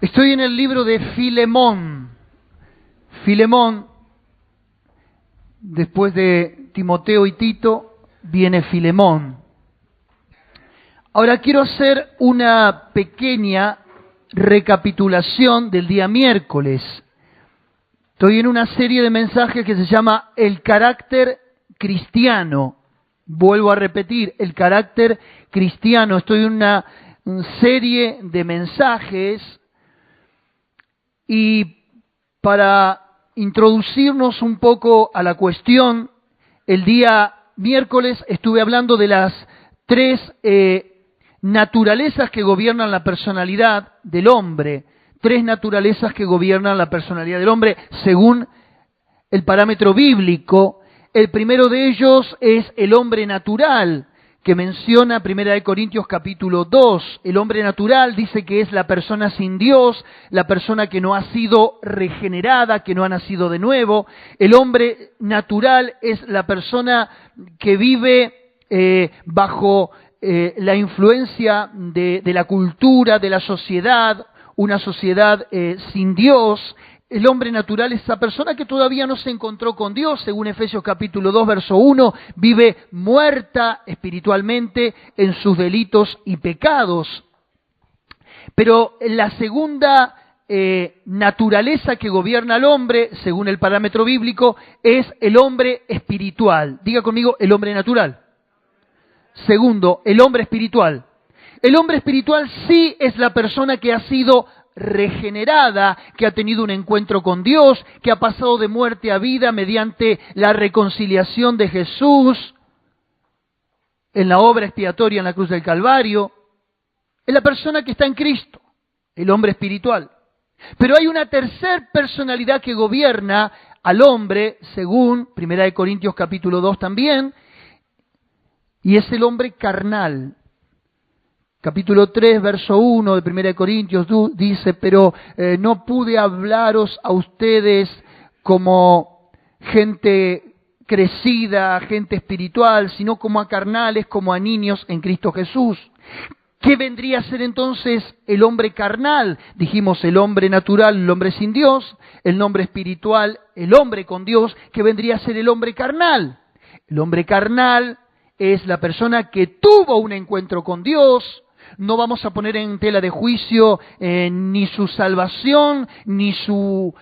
Estoy en el libro de Filemón. Filemón, después de Timoteo y Tito, viene Filemón. Ahora quiero hacer una pequeña recapitulación del día miércoles. Estoy en una serie de mensajes que se llama El carácter cristiano. Vuelvo a repetir, el carácter cristiano. Estoy en una serie de mensajes y para introducirnos un poco a la cuestión, el día miércoles estuve hablando de las tres naturalezas que gobiernan la personalidad del hombre. Tres naturalezas que gobiernan la personalidad del hombre según el parámetro bíblico. El primero de ellos es el hombre natural, que menciona 1 Corintios capítulo 2. El hombre natural dice que es la persona sin Dios, la persona que no ha sido regenerada, que no ha nacido de nuevo. El hombre natural es la persona que vive bajo la influencia de la cultura, de la sociedad, una sociedad sin Dios. El hombre natural es esa persona que todavía no se encontró con Dios, según Efesios capítulo 2, verso 1, vive muerta espiritualmente en sus delitos y pecados. Pero la segunda naturaleza que gobierna al hombre, según el parámetro bíblico, es el hombre espiritual. Diga conmigo, el hombre natural. Segundo, el hombre espiritual. El hombre espiritual sí es la persona que ha sido regenerada, que ha tenido un encuentro con Dios, que ha pasado de muerte a vida mediante la reconciliación de Jesús en la obra expiatoria en la cruz del Calvario. Es la persona que está en Cristo, el hombre espiritual. Pero hay una tercera personalidad que gobierna al hombre, según 1 Corintios capítulo 2 también, y es el hombre carnal. Capítulo 3, verso 1 de 1 Corintios dice, pero no pude hablaros a ustedes como gente crecida, gente espiritual, sino como a carnales, como a niños en Cristo Jesús. ¿Qué vendría a ser entonces el hombre carnal? Dijimos el hombre natural, el hombre sin Dios, el hombre espiritual, el hombre con Dios. ¿Qué vendría a ser el hombre carnal? El hombre carnal es la persona que tuvo un encuentro con Dios. No vamos a poner en tela de juicio ni su salvación, ni su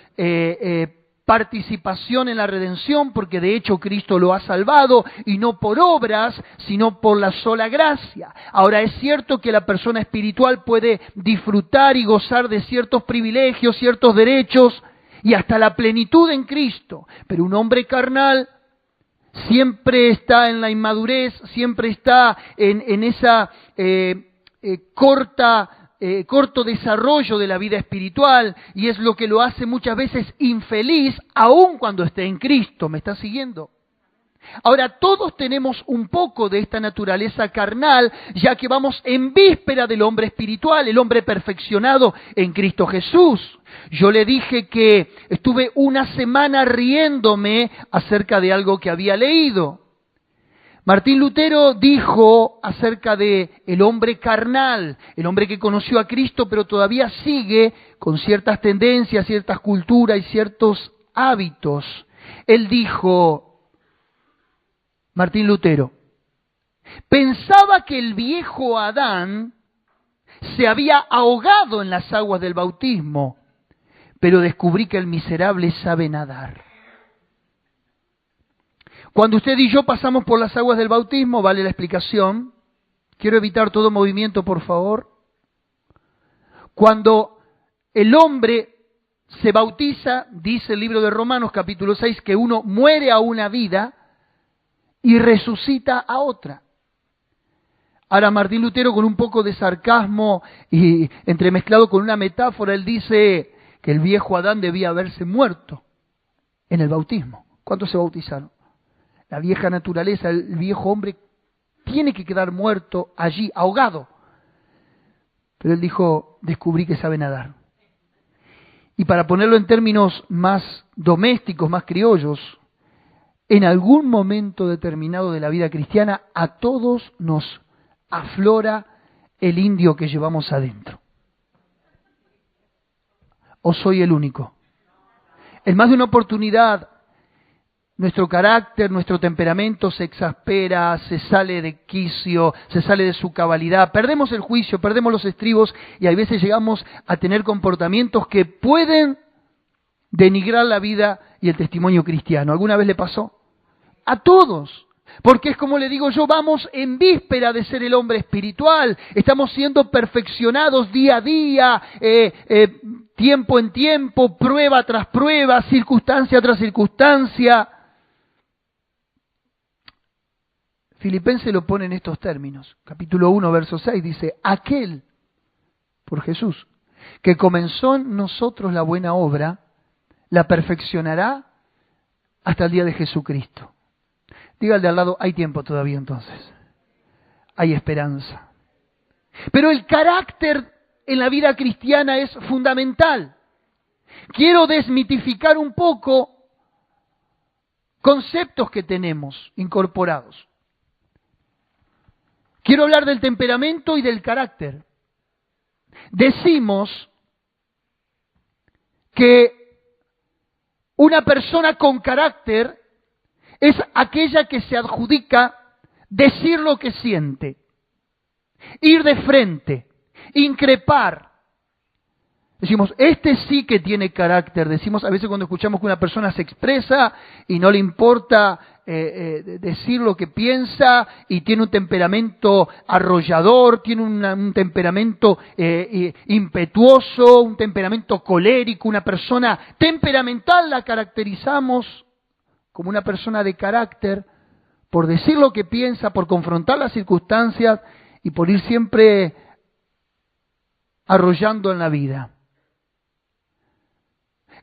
participación en la redención, porque de hecho Cristo lo ha salvado, y no por obras, sino por la sola gracia. Ahora, es cierto que la persona espiritual puede disfrutar y gozar de ciertos privilegios, ciertos derechos, y hasta la plenitud en Cristo, pero un hombre carnal siempre está en la inmadurez, siempre está en esa corto desarrollo de la vida espiritual, y es lo que lo hace muchas veces infeliz, aun cuando esté en Cristo. ¿Me está siguiendo? Ahora, todos tenemos un poco de esta naturaleza carnal, ya que vamos en víspera del hombre espiritual, el hombre perfeccionado en Cristo Jesús. Yo le dije que estuve una semana riéndome acerca de algo que había leído. Martín Lutero dijo acerca de el hombre carnal, el hombre que conoció a Cristo, pero todavía sigue con ciertas tendencias, ciertas culturas y ciertos hábitos. Él dijo, Martín Lutero, pensaba que el viejo Adán se había ahogado en las aguas del bautismo, pero descubrí que el miserable sabe nadar. Cuando usted y yo pasamos por las aguas del bautismo, vale la explicación. Quiero evitar todo movimiento, por favor. Cuando el hombre se bautiza, dice el libro de Romanos capítulo 6, que uno muere a una vida y resucita a otra. Ahora Martín Lutero, con un poco de sarcasmo y entremezclado con una metáfora, él dice que el viejo Adán debía haberse muerto en el bautismo. ¿Cuántos se bautizaron? La vieja naturaleza, el viejo hombre, tiene que quedar muerto allí, ahogado. Pero él dijo, descubrí que sabe nadar. Y para ponerlo en términos más domésticos, más criollos, en algún momento determinado de la vida cristiana, a todos nos aflora el indio que llevamos adentro. ¿O soy el único? En más de una oportunidad, nuestro carácter, nuestro temperamento se exaspera, se sale de quicio, se sale de su cabalidad, perdemos el juicio, perdemos los estribos y a veces llegamos a tener comportamientos que pueden denigrar la vida y el testimonio cristiano. ¿Alguna vez le pasó? A todos. Porque es como le digo yo, vamos en víspera de ser el hombre espiritual, estamos siendo perfeccionados día a día, tiempo en tiempo, prueba tras prueba, circunstancia tras circunstancia. Filipenses lo pone en estos términos. Capítulo 1, verso 6 dice, aquel, por Jesús, que comenzó en nosotros la buena obra, la perfeccionará hasta el día de Jesucristo. Diga al de al lado, hay tiempo todavía entonces. Hay esperanza. Pero el carácter en la vida cristiana es fundamental. Quiero desmitificar un poco conceptos que tenemos incorporados. Quiero hablar del temperamento y del carácter. Decimos que una persona con carácter es aquella que se adjudica decir lo que siente, ir de frente, increpar. Decimos, este sí que tiene carácter. Decimos a veces cuando escuchamos que una persona se expresa y no le importa decir lo que piensa y tiene un temperamento arrollador, tiene un temperamento impetuoso, un temperamento colérico, una persona temperamental la caracterizamos como una persona de carácter, por decir lo que piensa, por confrontar las circunstancias y por ir siempre arrollando en la vida.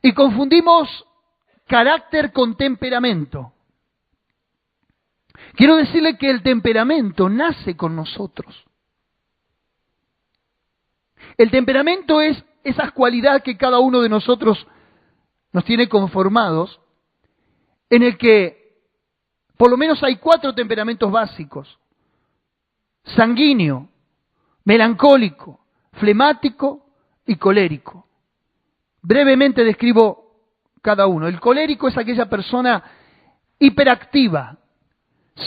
Y confundimos carácter con temperamento. Quiero decirle que el temperamento nace con nosotros. El temperamento es esas cualidades que cada uno de nosotros nos tiene conformados, en el que por lo menos hay 4 temperamentos básicos: sanguíneo, melancólico, flemático y colérico. Brevemente describo cada uno. El colérico es aquella persona hiperactiva,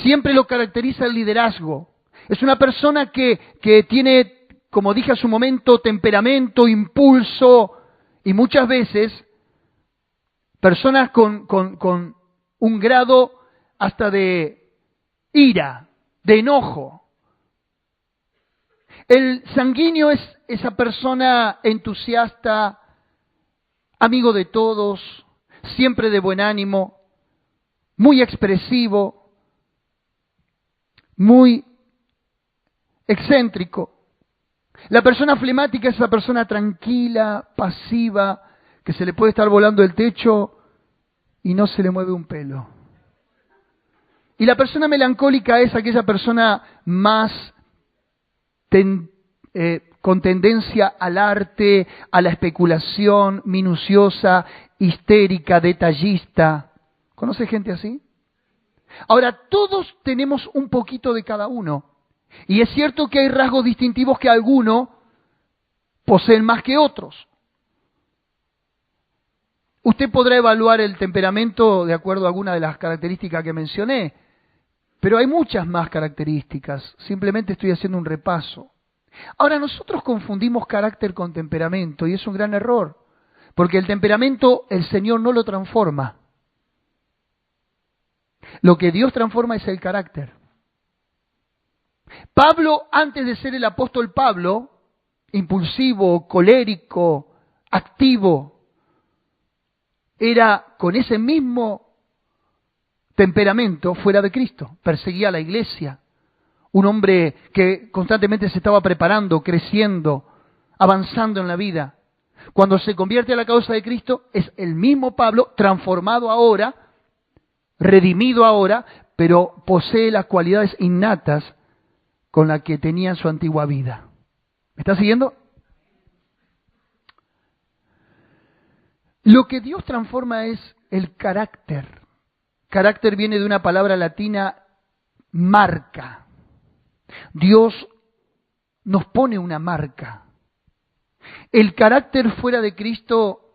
siempre lo caracteriza el liderazgo. Es una persona que tiene, como dije hace un momento, temperamento, impulso, y muchas veces personas con un grado hasta de ira, de enojo. El sanguíneo es esa persona entusiasta, amigo de todos, siempre de buen ánimo, muy expresivo, muy excéntrico. La persona flemática es esa persona tranquila, pasiva, que se le puede estar volando el techo y no se le mueve un pelo. Y la persona melancólica es aquella persona más con tendencia al arte, a la especulación, minuciosa, histérica, detallista. ¿Conoce gente así? Ahora, todos tenemos un poquito de cada uno. Y es cierto que hay rasgos distintivos que algunos poseen más que otros. Usted podrá evaluar el temperamento de acuerdo a alguna de las características que mencioné, pero hay muchas más características. Simplemente estoy haciendo un repaso. Ahora, nosotros confundimos carácter con temperamento y es un gran error, porque el temperamento el Señor no lo transforma. Lo que Dios transforma es el carácter. Pablo, antes de ser el apóstol Pablo, impulsivo, colérico, activo, era con ese mismo temperamento fuera de Cristo. Perseguía a la iglesia. Un hombre que constantemente se estaba preparando, creciendo, avanzando en la vida. Cuando se convierte a la causa de Cristo, es el mismo Pablo, transformado ahora, redimido ahora, pero posee las cualidades innatas con las que tenía en su antigua vida. ¿Me está siguiendo? Lo que Dios transforma es el carácter. Carácter viene de una palabra latina, marca. Dios nos pone una marca. El carácter fuera de Cristo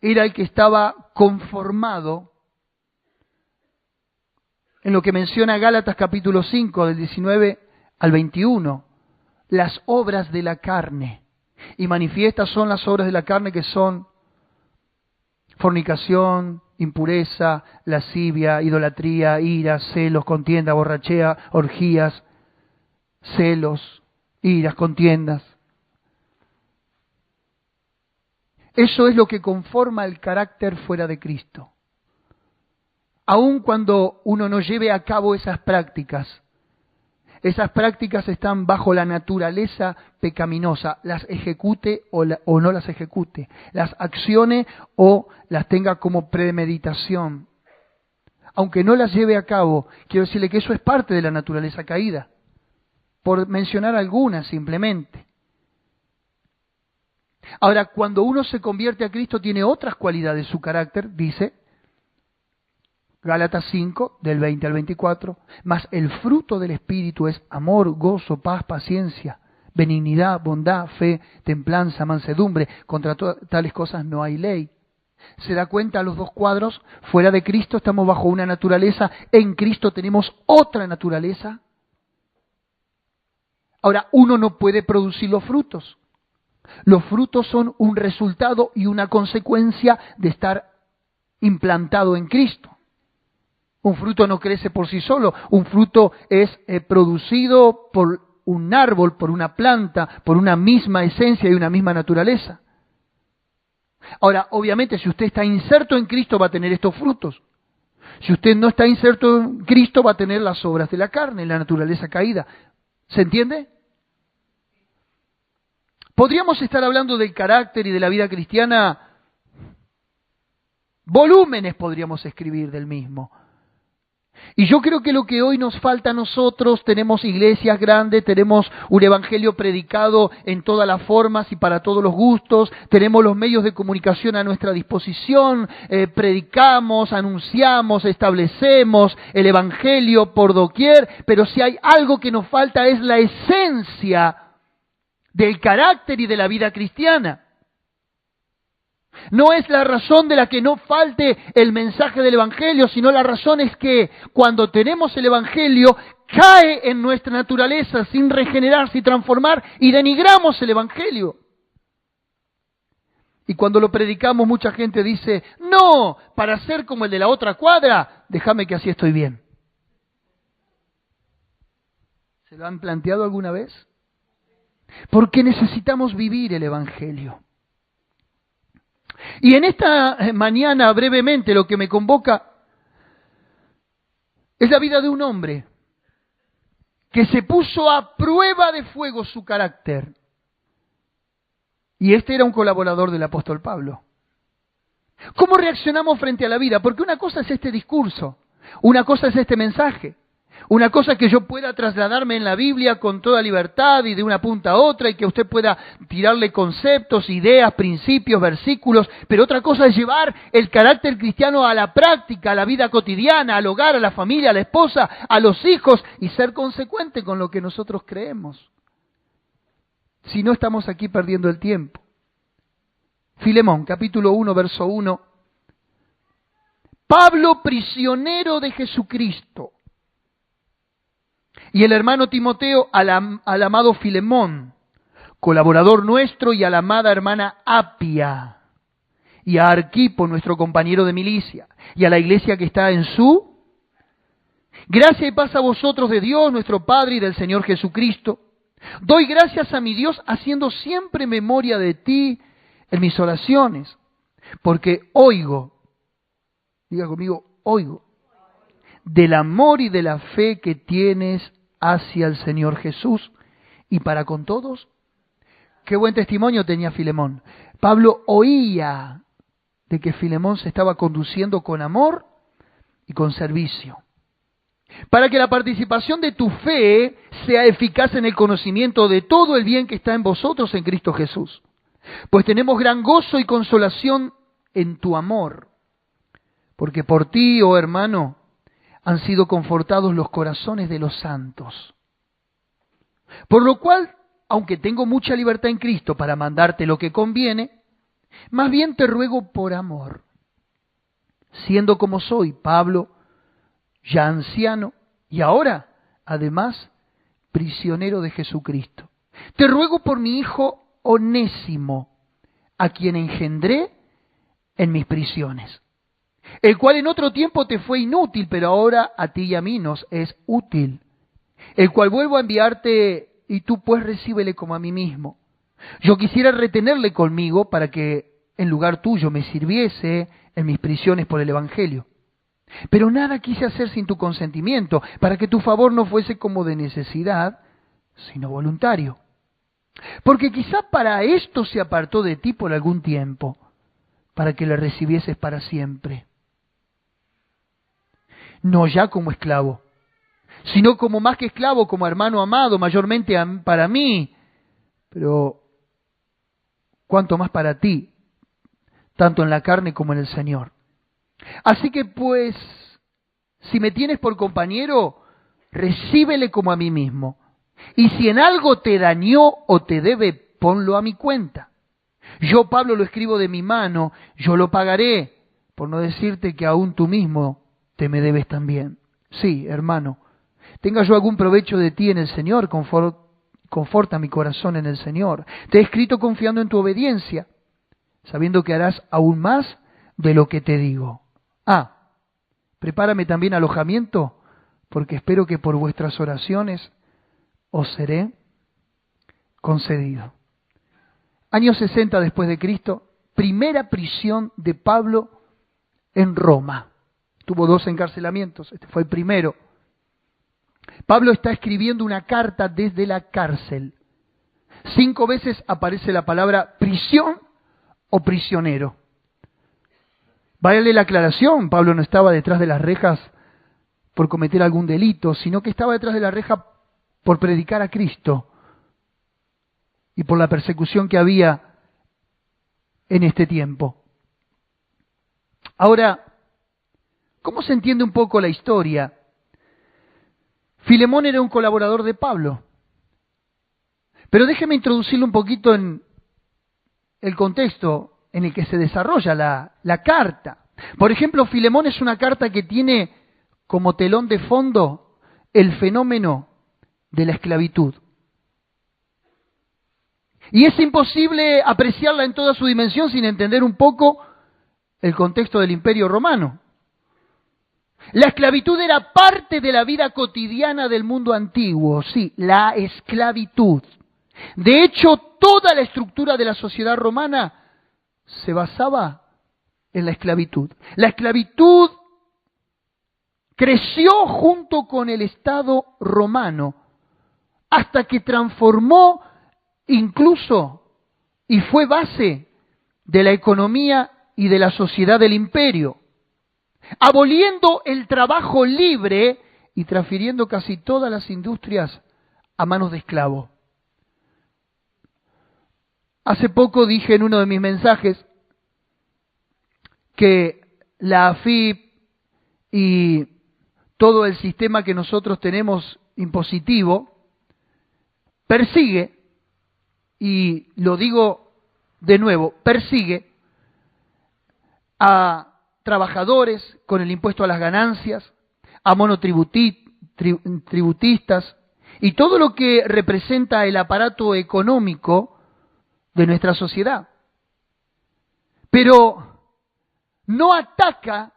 era el que estaba conformado en lo que menciona Gálatas capítulo 5, del 19 al 21, las obras de la carne. Y manifiestas son las obras de la carne, que son fornicación, impureza, lascivia, idolatría, ira, celos, contienda, borrachera, orgías, celos, iras, contiendas. Eso es lo que conforma el carácter fuera de Cristo. Aun cuando uno no lleve a cabo esas prácticas están bajo la naturaleza pecaminosa, las ejecute o no las ejecute, las accione o las tenga como premeditación. Aunque no las lleve a cabo, quiero decirle que eso es parte de la naturaleza caída, por mencionar algunas simplemente. Ahora, cuando uno se convierte a Cristo, tiene otras cualidades su carácter, dice Gálatas 5, del 20 al 24, mas el fruto del Espíritu es amor, gozo, paz, paciencia, benignidad, bondad, fe, templanza, mansedumbre. Contra tales cosas no hay ley. ¿Se da cuenta los dos cuadros? Fuera de Cristo estamos bajo una naturaleza, en Cristo tenemos otra naturaleza. Ahora, uno no puede producir los frutos. Los frutos son un resultado y una consecuencia de estar implantado en Cristo. Un fruto no crece por sí solo, un fruto es producido por un árbol, por una planta, por una misma esencia y una misma naturaleza. Ahora, obviamente, si usted está inserto en Cristo va a tener estos frutos. Si usted no está inserto en Cristo va a tener las obras de la carne, la naturaleza caída. ¿Se entiende? Podríamos estar hablando del carácter y de la vida cristiana, volúmenes podríamos escribir del mismo. Y yo creo que lo que hoy nos falta a nosotros, tenemos iglesias grandes, tenemos un evangelio predicado en todas las formas y para todos los gustos, tenemos los medios de comunicación a nuestra disposición, predicamos, anunciamos, establecemos el evangelio por doquier, pero si hay algo que nos falta es la esencia del carácter y de la vida cristiana. No es la razón de la que no falte el mensaje del Evangelio, sino la razón es que cuando tenemos el Evangelio cae en nuestra naturaleza sin regenerarse y transformar y denigramos el Evangelio. Y cuando lo predicamos mucha gente dice, no, para ser como el de la otra cuadra, déjame que así estoy bien. ¿Se lo han planteado alguna vez? Porque necesitamos vivir el Evangelio. Y en esta mañana, brevemente, lo que me convoca es la vida de un hombre que se puso a prueba de fuego su carácter. Y este era un colaborador del apóstol Pablo. ¿Cómo reaccionamos frente a la vida? Porque una cosa es este discurso, una cosa es este mensaje. Una cosa es que yo pueda trasladarme en la Biblia con toda libertad y de una punta a otra y que usted pueda tirarle conceptos, ideas, principios, versículos, pero otra cosa es llevar el carácter cristiano a la práctica, a la vida cotidiana, al hogar, a la familia, a la esposa, a los hijos y ser consecuente con lo que nosotros creemos. Si no, estamos aquí perdiendo el tiempo. Filemón, capítulo 1, verso 1. Pablo, prisionero de Jesucristo, y el hermano Timoteo al amado Filemón, colaborador nuestro, y a la amada hermana Apia, y a Arquipo, nuestro compañero de milicia, y a la iglesia que está en su gracia y paz a vosotros de Dios, nuestro Padre, y del Señor Jesucristo. Doy gracias a mi Dios, haciendo siempre memoria de ti en mis oraciones, porque oigo, diga conmigo, oigo, del amor y de la fe que tienes hacia el Señor Jesús y para con todos. Qué buen testimonio tenía Filemón. Pablo oía de que Filemón se estaba conduciendo con amor y con servicio. Para que la participación de tu fe sea eficaz en el conocimiento de todo el bien que está en vosotros en Cristo Jesús. Pues tenemos gran gozo y consolación en tu amor, porque por ti, oh hermano, han sido confortados los corazones de los santos. Por lo cual, aunque tengo mucha libertad en Cristo para mandarte lo que conviene, Más bien te ruego por amor, siendo como soy, Pablo, ya anciano, y ahora, además, prisionero de Jesucristo. Te ruego por mi hijo Onésimo, a quien engendré en mis prisiones, el cual en otro tiempo te fue inútil, pero ahora a ti y a mí nos es útil, el cual vuelvo a enviarte, y tú pues recíbele como a mí mismo. Yo quisiera retenerle conmigo para que en lugar tuyo me sirviese en mis prisiones por el Evangelio. Pero nada quise hacer sin tu consentimiento, para que tu favor no fuese como de necesidad, sino voluntario. Porque quizá para esto se apartó de ti por algún tiempo, para que le recibieses para siempre. No ya como esclavo, sino como más que esclavo, como hermano amado, mayormente para mí, pero cuanto más para ti, tanto en la carne como en el Señor. Así que pues, si me tienes por compañero, recíbele como a mí mismo. Y si en algo te dañó o te debe, ponlo a mi cuenta. Yo, Pablo, lo escribo de mi mano, yo lo pagaré, por no decirte que aún tú mismo te me debes también. Sí, hermano, tenga yo algún provecho de ti en el Señor, conforta mi corazón en el Señor. Te he escrito confiando en tu obediencia, sabiendo que harás aún más de lo que te digo. Prepárame también alojamiento, porque espero que por vuestras oraciones os seré concedido. Año 60 después de Cristo, primera prisión de Pablo en Roma. Tuvo 2 encarcelamientos, este fue el primero. Pablo está escribiendo una carta desde la cárcel. 5 veces aparece la palabra prisión o prisionero. Váyale la aclaración, Pablo no estaba detrás de las rejas por cometer algún delito, sino que estaba detrás de la reja por predicar a Cristo y por la persecución que había en este tiempo. Ahora, ¿cómo se entiende un poco la historia? Filemón era un colaborador de Pablo, pero déjeme introducirlo un poquito en el contexto en el que se desarrolla la carta. Por ejemplo, Filemón es una carta que tiene como telón de fondo el fenómeno de la esclavitud. Y es imposible apreciarla en toda su dimensión sin entender un poco el contexto del Imperio Romano. La esclavitud era parte de la vida cotidiana del mundo antiguo, sí, la esclavitud. De hecho, toda la estructura de la sociedad romana se basaba en la esclavitud. La esclavitud creció junto con el Estado romano hasta que transformó incluso y fue base de la economía y de la sociedad del imperio, aboliendo el trabajo libre y transfiriendo casi todas las industrias a manos de esclavos. Hace poco dije en uno de mis mensajes que la AFIP y todo el sistema que nosotros tenemos impositivo persigue, y lo digo de nuevo, persigue a trabajadores con el impuesto a las ganancias, a monotributistas y todo lo que representa el aparato económico de nuestra sociedad. Pero no ataca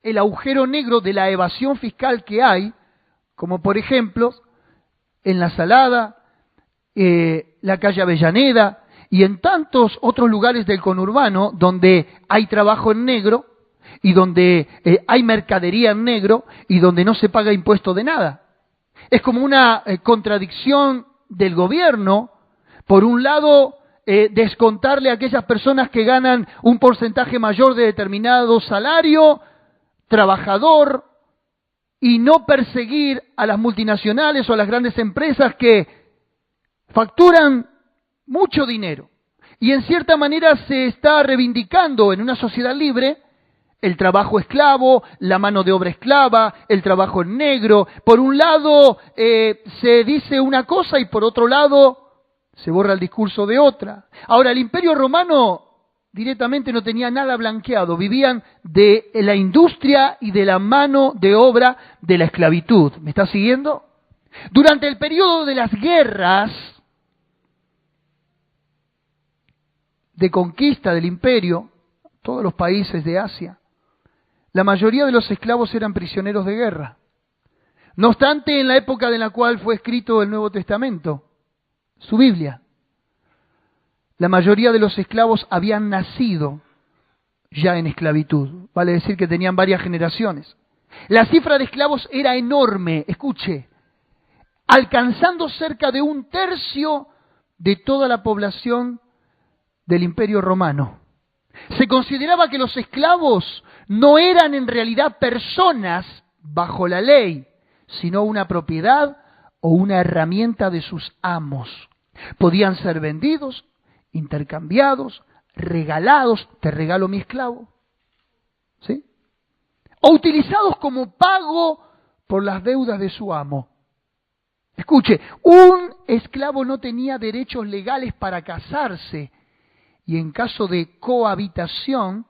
el agujero negro de la evasión fiscal que hay, como por ejemplo en La Salada, la calle Avellaneda y en tantos otros lugares del conurbano donde hay trabajo en negro y donde hay mercadería en negro y donde no se paga impuesto de nada. Es como una contradicción del gobierno, por un lado, descontarle a aquellas personas que ganan un porcentaje mayor de determinado salario, trabajador, y no perseguir a las multinacionales o a las grandes empresas que facturan mucho dinero. Y en cierta manera se está reivindicando en una sociedad libre el trabajo esclavo, la mano de obra esclava, el trabajo en negro. Por un lado se dice una cosa y por otro lado se borra el discurso de otra. Ahora, el Imperio Romano directamente no tenían nada blanqueado, vivían de la industria y de la mano de obra de la esclavitud. ¿Me está siguiendo? Durante el periodo de las guerras de conquista del imperio, todos los países de Asia, la mayoría de los esclavos eran prisioneros de guerra. No obstante, en la época en la cual fue escrito el Nuevo Testamento, su Biblia, la mayoría de los esclavos habían nacido ya en esclavitud. Vale decir que tenían varias generaciones. La cifra de esclavos era enorme, escuche, alcanzando cerca de 1/3 de toda la población del Imperio Romano. Se consideraba que los esclavos no eran en realidad personas bajo la ley, sino una propiedad o una herramienta de sus amos. Podían ser vendidos, intercambiados, regalados, te regalo mi esclavo, ¿sí? O utilizados como pago por las deudas de su amo. Escuche, un esclavo no tenía derechos legales para casarse y en caso de cohabitación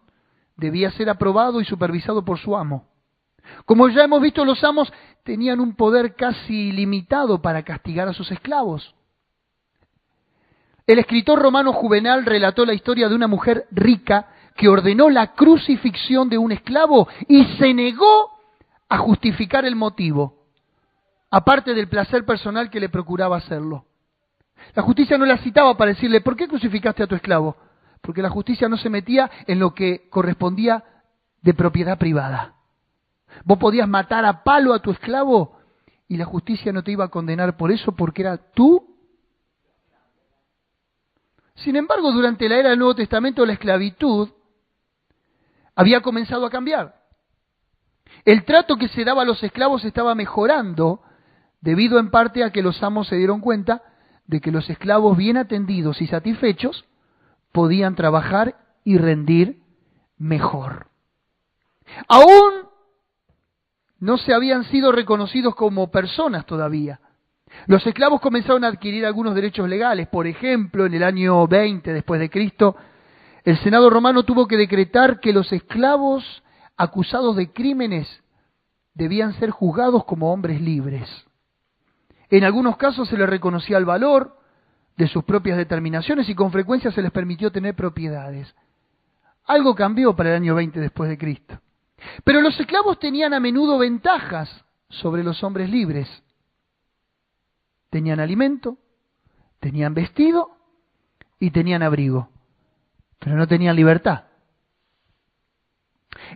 debía ser aprobado y supervisado por su amo. Como ya hemos visto, los amos tenían un poder casi ilimitado para castigar a sus esclavos. El escritor romano Juvenal relató la historia de una mujer rica que ordenó la crucifixión de un esclavo y se negó a justificar el motivo, aparte del placer personal que le procuraba hacerlo. La justicia no la citaba para decirle, ¿por qué crucificaste a tu esclavo? Porque la justicia no se metía en lo que correspondía de propiedad privada. Vos podías matar a palo a tu esclavo y la justicia no te iba a condenar por eso porque era tú. Sin embargo, durante la era del Nuevo Testamento la esclavitud había comenzado a cambiar. El trato que se daba a los esclavos estaba mejorando debido en parte a que los amos se dieron cuenta de que los esclavos bien atendidos y satisfechos podían trabajar y rendir mejor. Aún no se habían sido reconocidos como personas todavía. Los esclavos comenzaron a adquirir algunos derechos legales. Por ejemplo, en el año 20 después de Cristo, el Senado romano tuvo que decretar que los esclavos acusados de crímenes debían ser juzgados como hombres libres. En algunos casos se les reconocía el valor de sus propias determinaciones y con frecuencia se les permitió tener propiedades. Algo cambió para el año 20 después de Cristo. Pero los esclavos tenían a menudo ventajas sobre los hombres libres. Tenían alimento, tenían vestido y tenían abrigo, pero no tenían libertad.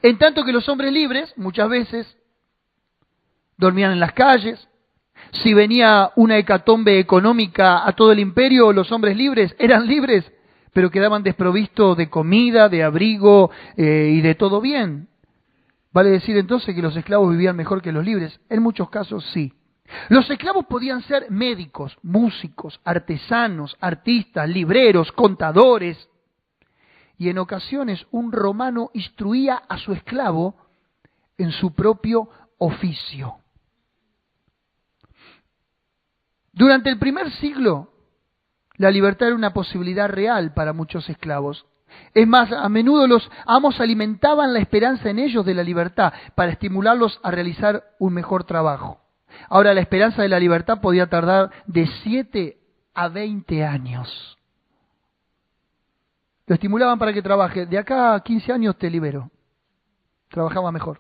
En tanto que los hombres libres muchas veces dormían en las calles. Si venía una hecatombe económica a todo el imperio, los hombres libres eran libres, pero quedaban desprovistos de comida, de abrigo y de todo bien. ¿Vale decir entonces que los esclavos vivían mejor que los libres? En muchos casos sí. Los esclavos podían ser médicos, músicos, artesanos, artistas, libreros, contadores. Y en ocasiones un romano instruía a su esclavo en su propio oficio. Durante el primer siglo, la libertad era una posibilidad real para muchos esclavos. Es más, a menudo los amos alimentaban la esperanza en ellos de la libertad para estimularlos a realizar un mejor trabajo. Ahora, la esperanza de la libertad podía tardar de 7 a 20 años. Lo estimulaban para que trabaje. De acá a 15 años te libero. Trabajaba mejor.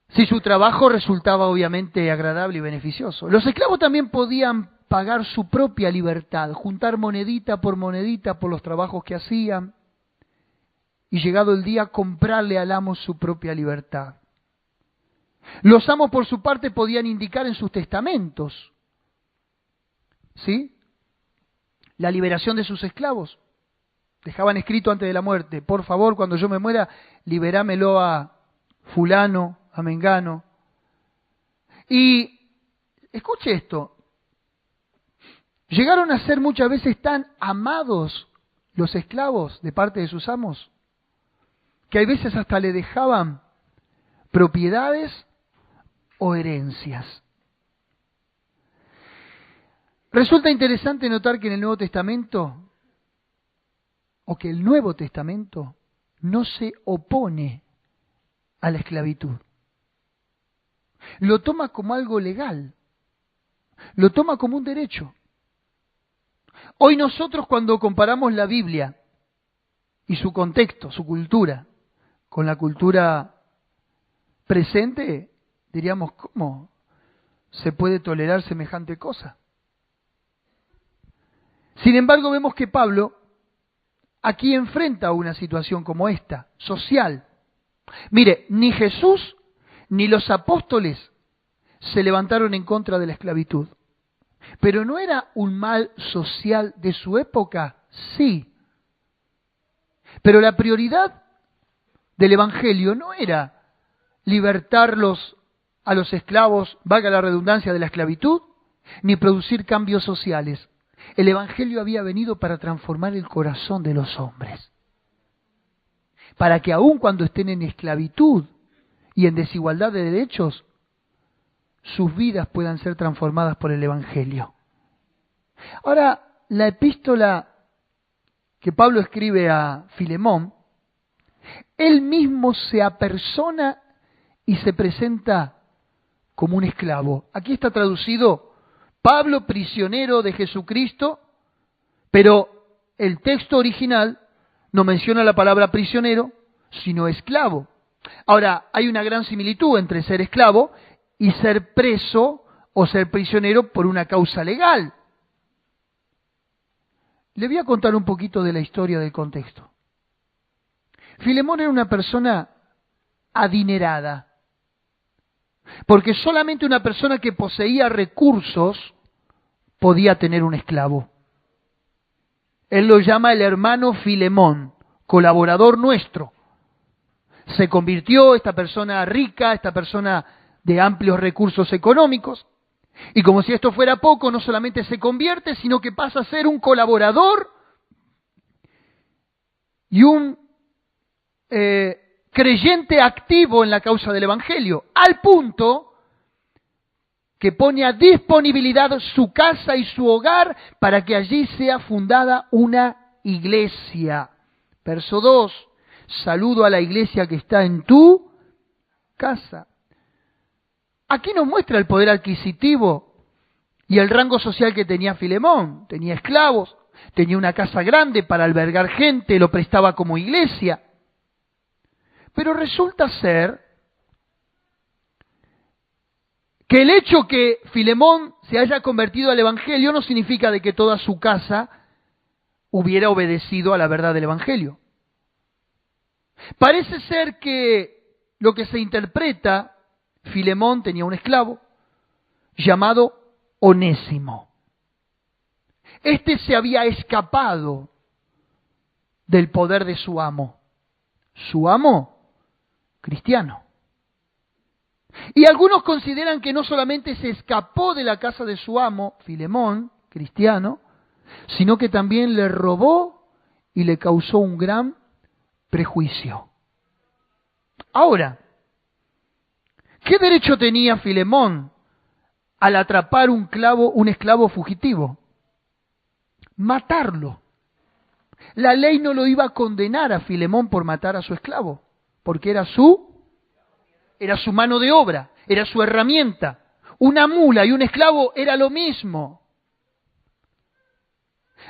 Si su trabajo resultaba obviamente agradable y beneficioso. Los esclavos también podían pagar su propia libertad, juntar monedita por los trabajos que hacían y llegado el día comprarle al amo su propia libertad. Los amos por su parte podían indicar en sus testamentos, ¿sí?, la liberación de sus esclavos. Dejaban escrito antes de la muerte, por favor, cuando yo me muera, liberámelo a fulano, a mengano. Y escuche esto, llegaron a ser muchas veces tan amados los esclavos de parte de sus amos, que hay veces hasta le dejaban propiedades o herencias. Resulta interesante notar que en el Nuevo Testamento o que el Nuevo Testamento no se opone a la esclavitud. Lo toma como algo legal, lo toma como un derecho. Hoy nosotros, cuando comparamos la Biblia y su contexto, su cultura, con la cultura presente, diríamos, ¿cómo se puede tolerar semejante cosa? Sin embargo, vemos que Pablo aquí enfrenta una situación como esta, social. Mire, ni Jesús ni los apóstoles se levantaron en contra de la esclavitud. Pero ¿no era un mal social de su época? Sí. Pero la prioridad del Evangelio no era libertarlos a los esclavos, valga la redundancia, de la esclavitud, ni producir cambios sociales. El Evangelio había venido para transformar el corazón de los hombres. Para que aun cuando estén en esclavitud y en desigualdad de derechos, sus vidas puedan ser transformadas por el Evangelio. Ahora, la epístola que Pablo escribe a Filemón, él mismo se apersona y se presenta como un esclavo. Aquí está traducido Pablo, prisionero de Jesucristo, pero el texto original no menciona la palabra prisionero, sino esclavo. Ahora, hay una gran similitud entre ser esclavo y ser preso o ser prisionero por una causa legal. Le voy a contar un poquito de la historia del contexto. Filemón era una persona adinerada, porque solamente una persona que poseía recursos podía tener un esclavo. Él lo llama el hermano Filemón, colaborador nuestro. Se convirtió esta persona rica, esta persona de amplios recursos económicos, y como si esto fuera poco, no solamente se convierte, sino que pasa a ser un colaborador y un creyente activo en la causa del Evangelio, al punto que pone a disponibilidad su casa y su hogar para que allí sea fundada una iglesia. Verso 2, saludo a la iglesia que está en tu casa. Aquí nos muestra el poder adquisitivo y el rango social que tenía Filemón. Tenía esclavos, tenía una casa grande para albergar gente, lo prestaba como iglesia. Pero resulta ser que el hecho que Filemón se haya convertido al Evangelio no significa de que toda su casa hubiera obedecido a la verdad del Evangelio. Parece ser que lo que se interpreta, Filemón tenía un esclavo llamado Onésimo. Este se había escapado del poder de su amo. Su amo, cristiano. Y algunos consideran que no solamente se escapó de la casa de su amo, Filemón, cristiano, sino que también le robó y le causó un gran prejuicio. Ahora, ¿qué derecho tenía Filemón al atrapar un esclavo fugitivo? Matarlo. La ley no lo iba a condenar a Filemón por matar a su esclavo, porque era su mano de obra, era su herramienta. Una mula y un esclavo era lo mismo.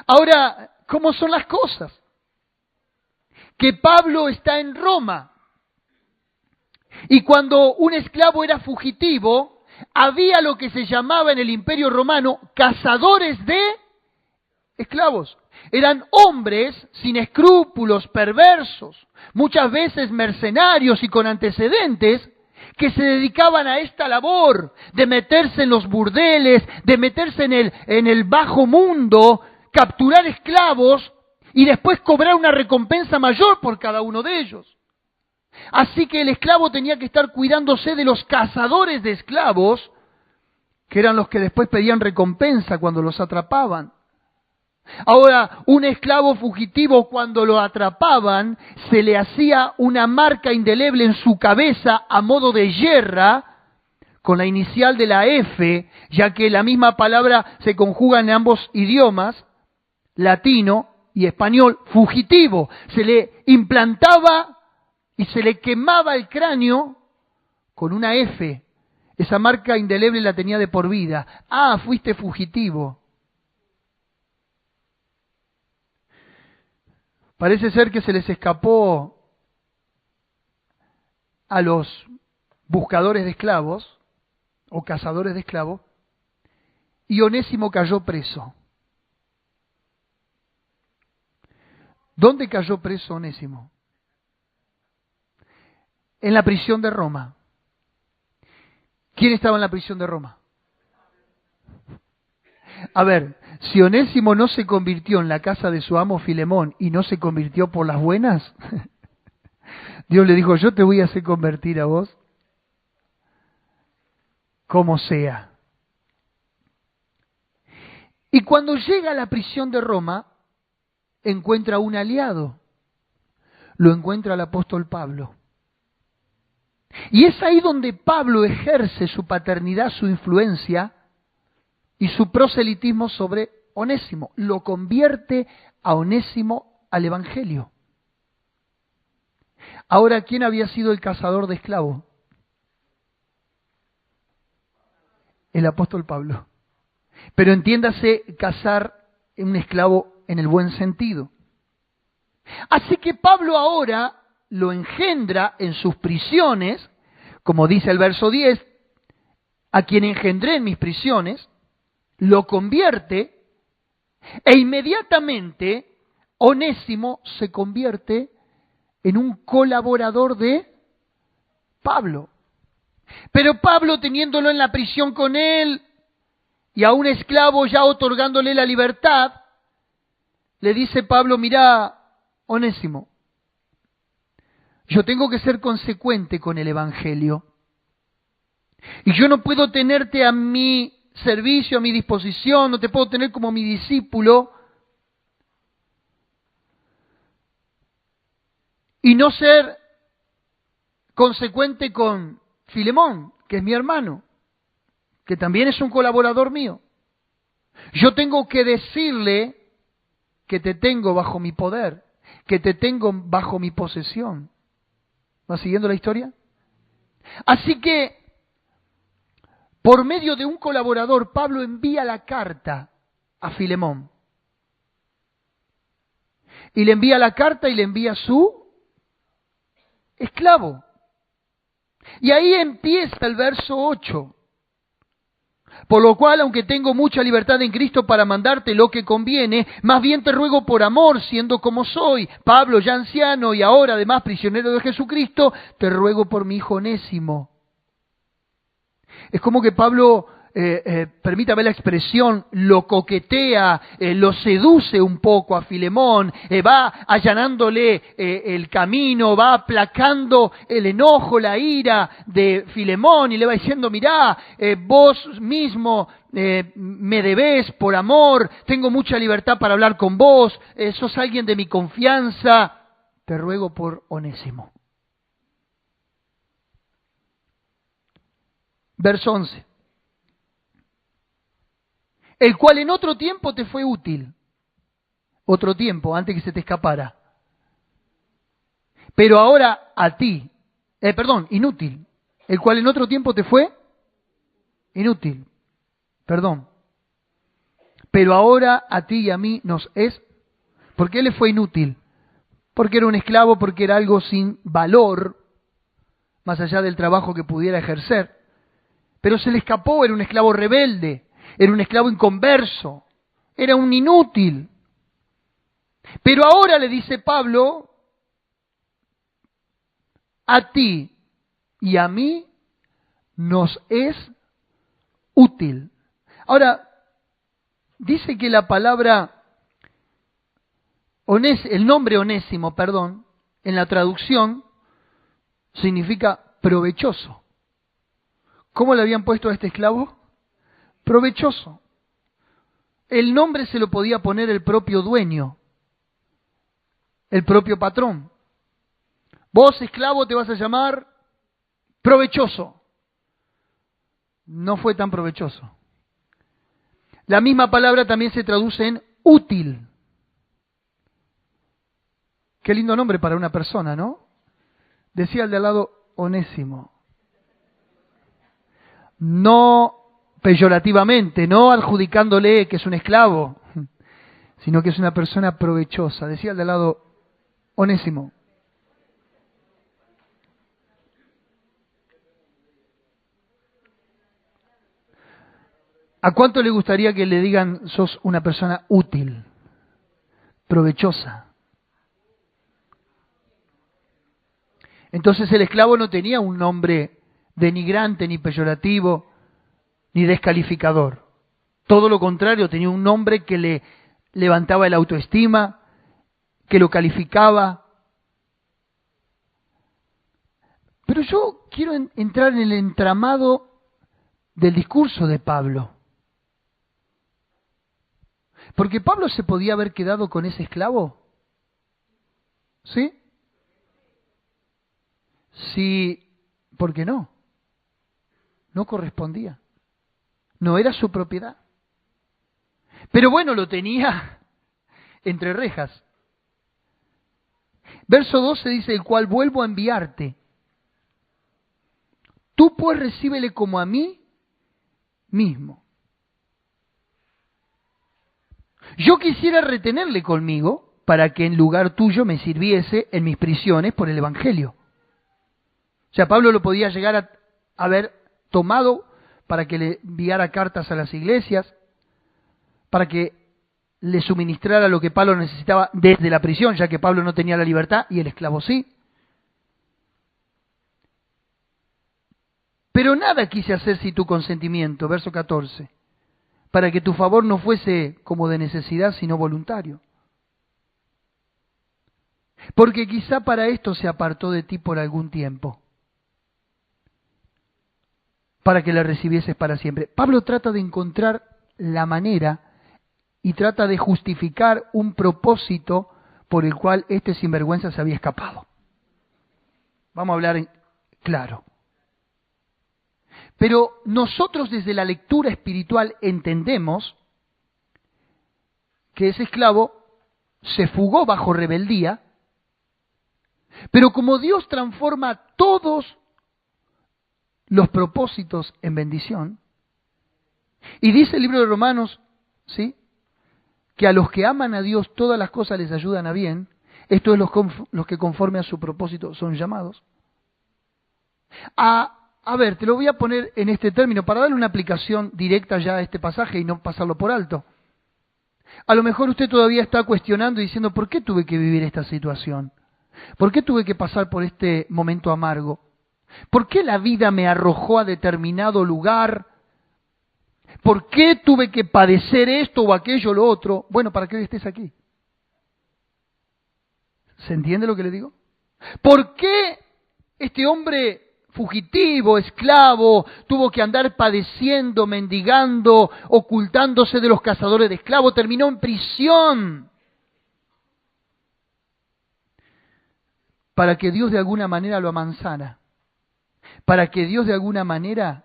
Ahora, ¿cómo son las cosas? Que Pablo está en Roma, y cuando un esclavo era fugitivo, había lo que se llamaba en el Imperio Romano cazadores de esclavos. Eran hombres sin escrúpulos, perversos, muchas veces mercenarios y con antecedentes, que se dedicaban a esta labor de meterse en los burdeles, de meterse en el bajo mundo, capturar esclavos y después cobrar una recompensa mayor por cada uno de ellos. Así que el esclavo tenía que estar cuidándose de los cazadores de esclavos, que eran los que después pedían recompensa cuando los atrapaban. Ahora, un esclavo fugitivo, cuando lo atrapaban, se le hacía una marca indeleble en su cabeza a modo de yerra, con la inicial de la F, ya que la misma palabra se conjuga en ambos idiomas, latino y español, fugitivo. Se le implantaba y se le quemaba el cráneo con una F. Esa marca indeleble la tenía de por vida. Ah, fuiste fugitivo. Parece ser que se les escapó a los buscadores de esclavos o cazadores de esclavos, y Onésimo cayó preso. ¿Dónde cayó preso Onésimo? En la prisión de Roma. ¿Quién estaba en la prisión de Roma? A ver, si Onésimo no se convirtió en la casa de su amo Filemón y no se convirtió por las buenas, Dios le dijo, yo te voy a hacer convertir a vos como sea. Y cuando llega a la prisión de Roma, encuentra un aliado. Lo encuentra el apóstol Pablo. Y es ahí donde Pablo ejerce su paternidad, su influencia y su proselitismo sobre Onésimo. Lo convierte a Onésimo al Evangelio. Ahora, ¿quién había sido el cazador de esclavos? El apóstol Pablo. Pero entiéndase cazar un esclavo en el buen sentido. Así que Pablo ahora lo engendra en sus prisiones, como dice el verso 10, a quien engendré en mis prisiones, lo convierte e inmediatamente Onésimo se convierte en un colaborador de Pablo. Pero Pablo, teniéndolo en la prisión con él y a un esclavo ya otorgándole la libertad, le dice Pablo, mirá, Onésimo, yo tengo que ser consecuente con el Evangelio. Y yo no puedo tenerte a mi servicio, a mi disposición, no te puedo tener como mi discípulo y no ser consecuente con Filemón, que es mi hermano, que también es un colaborador mío. Yo tengo que decirle que te tengo bajo mi poder, que te tengo bajo mi posesión. ¿Va siguiendo la historia? Así que, por medio de un colaborador, Pablo envía la carta a Filemón. Y le envía la carta y le envía su esclavo. Y ahí empieza el verso 8. Por lo cual, aunque tengo mucha libertad en Cristo para mandarte lo que conviene, más bien te ruego por amor, siendo como soy, Pablo ya anciano y ahora además prisionero de Jesucristo, te ruego por mi hijo Onésimo. Es como que Pablo, permítame la expresión, lo coquetea, lo seduce un poco a Filemón, va allanándole el camino, va aplacando el enojo, la ira de Filemón y le va diciendo, mirá, vos mismo me debés por amor, tengo mucha libertad para hablar con vos, sos alguien de mi confianza, te ruego por Onésimo. Verso 11. El cual en otro tiempo te fue útil. Otro tiempo, antes que se te escapara. Pero ahora a ti, inútil. El cual en otro tiempo te fue inútil. Perdón. Pero ahora a ti y a mí nos es. ¿Por qué le fue inútil? Porque era un esclavo, porque era algo sin valor, más allá del trabajo que pudiera ejercer. Pero se le escapó, era un esclavo rebelde. Era un esclavo inconverso, era un inútil. Pero ahora le dice Pablo, a ti y a mí nos es útil. Ahora, dice que la palabra, el nombre Onésimo, en la traducción significa provechoso. ¿Cómo le habían puesto a este esclavo? Provechoso. El nombre se lo podía poner el propio dueño, el propio patrón. Vos, esclavo, te vas a llamar provechoso. No fue tan provechoso. La misma palabra también se traduce en útil. Qué lindo nombre para una persona, ¿no? Decía el de al lado, Onésimo. No peyorativamente, no adjudicándole que es un esclavo, sino que es una persona provechosa. Decía el de al lado, Onésimo. ¿A cuánto le gustaría que le digan sos una persona útil, provechosa? Entonces el esclavo no tenía un nombre denigrante, ni peyorativo, ni descalificador. Todo lo contrario, tenía un nombre que le levantaba el autoestima, que lo calificaba. Pero yo quiero entrar en el entramado del discurso de Pablo. Porque Pablo se podía haber quedado con ese esclavo. ¿Sí? Sí, ¿por qué no? No correspondía. No era su propiedad. Pero bueno, lo tenía entre rejas. Verso 12 dice, el cual vuelvo a enviarte. Tú pues recíbele como a mí mismo. Yo quisiera retenerle conmigo para que en lugar tuyo me sirviese en mis prisiones por el Evangelio. O sea, Pablo lo podía llegar a haber tomado para que le enviara cartas a las iglesias, para que le suministrara lo que Pablo necesitaba desde la prisión, ya que Pablo no tenía la libertad y el esclavo sí. Pero nada quise hacer sin tu consentimiento, verso 14, para que tu favor no fuese como de necesidad, sino voluntario. Porque quizá para esto se apartó de ti por algún tiempo, para que la recibieses para siempre. Pablo trata de encontrar la manera y trata de justificar un propósito por el cual este sinvergüenza se había escapado. Vamos a hablar en claro. Pero nosotros desde la lectura espiritual entendemos que ese esclavo se fugó bajo rebeldía, pero como Dios transforma todos los propósitos en bendición, y dice el libro de Romanos, ¿sí?, que a los que aman a Dios todas las cosas les ayudan a bien, esto es los que conforme a su propósito son llamados. A ver, te lo voy a poner en este término para darle una aplicación directa ya a este pasaje y no pasarlo por alto. A lo mejor usted todavía está cuestionando y diciendo, ¿por qué tuve que vivir esta situación? ¿Por qué tuve que pasar por este momento amargo? ¿Por qué la vida me arrojó a determinado lugar? ¿Por qué tuve que padecer esto o aquello o lo otro? Bueno, para que hoy estés aquí. ¿Se entiende lo que le digo? ¿Por qué este hombre fugitivo, esclavo, tuvo que andar padeciendo, mendigando, ocultándose de los cazadores de esclavos, terminó en prisión? Para que Dios de alguna manera lo amansara, para que Dios de alguna manera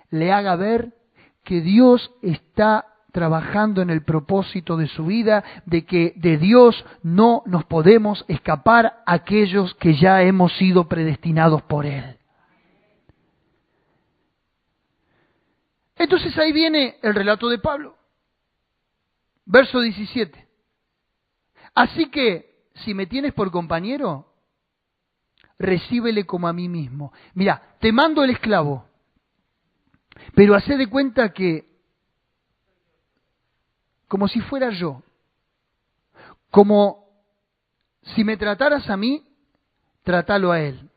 le haga ver que Dios está trabajando en el propósito de su vida, de que de Dios no nos podemos escapar aquellos que ya hemos sido predestinados por Él. Entonces ahí viene el relato de Pablo. Verso 17. Así que, si me tienes por compañero, recíbele como a mí mismo. Mira, te mando el esclavo, pero hacé de cuenta que, como si fuera yo, como si me trataras a mí, trátalo a él.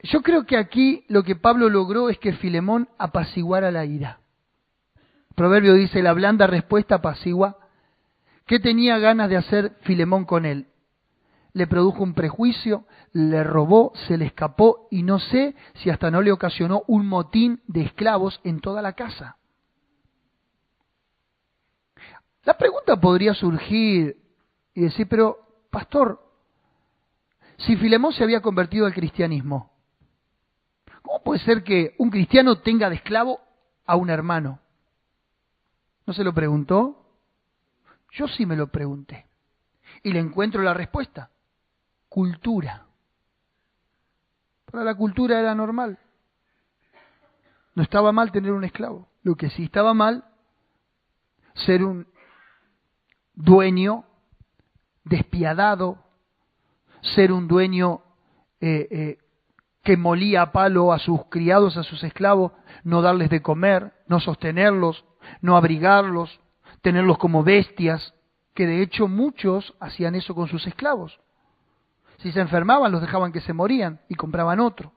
Yo creo que aquí lo que Pablo logró es que Filemón apaciguara la ira. El proverbio dice, la blanda respuesta apacigua. ¿Qué tenía ganas de hacer Filemón con él? Le produjo un prejuicio, le robó, se le escapó y no sé si hasta no le ocasionó un motín de esclavos en toda la casa. La pregunta podría surgir y decir, pero pastor, si Filemón se había convertido al cristianismo, ¿cómo puede ser que un cristiano tenga de esclavo a un hermano? ¿No se lo preguntó? Yo sí me lo pregunté. Y le encuentro la respuesta. Cultura. Para la cultura era normal. No estaba mal tener un esclavo. Lo que sí estaba mal, ser un dueño despiadado, ser un dueño que molía a palo a sus criados, a sus esclavos, no darles de comer, no sostenerlos, no abrigarlos, tenerlos como bestias, que de hecho muchos hacían eso con sus esclavos. Si se enfermaban, los dejaban que se morían y compraban otro.